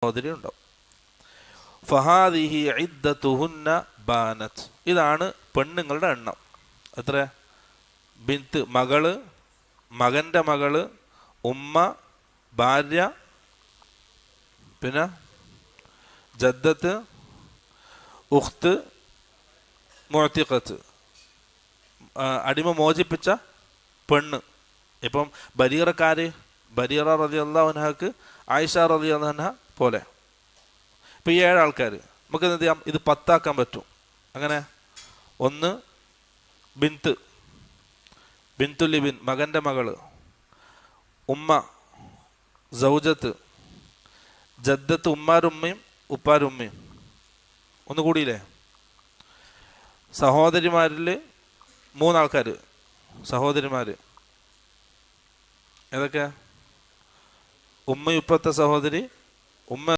സഹോദരി ഉണ്ടാവും. ഫഹാദിഹി ഇദ്ദത്തുഹുന്ന ബാനത്ത്, ഇതാണ് പെണ്ണുങ്ങളുടെ എണ്ണം. എത്ര? ബിന്ത് മകള്, മകൻ്റെ മകള്, ഉമ്മ, ഭാര്യ, പിന്നെ ജദ്ദത്ത്, ഉഖ്ത്, മുഅ്തിഖത്ത്, അടിമ മോചിപ്പിച്ച പെണ്ണ്. ഇപ്പം ബരീറക്കാര്, ബരീറ റളിയല്ലാഹു അൻഹക്ക് ആയിഷ റളിയല്ലാഹു അൻഹ പോലെ. ഇപ്പം ഈ 7 ആൾക്കാർ നമുക്ക് എന്ത് ചെയ്യാം? ഇത് 10 ആക്കാൻ പറ്റും. അങ്ങനെ 1 ബിന്ത്, ബിന്തുലിബിൻ മകൻ്റെ മകള്, ഉമ്മ സൗജത്ത്, ജദ്ദത്ത് ഉമ്മാരുമ്മയും ഉപ്പാരുമ്മയും. ഒന്നുകൂടിയില്ലേ? സഹോദരിമാരിൽ 3 ആൾക്കാർ സഹോദരിമാർ. ഏതൊക്കെ? ഉമ്മ ഉപ്പത്തെ സഹോദരി, ഉമ്മ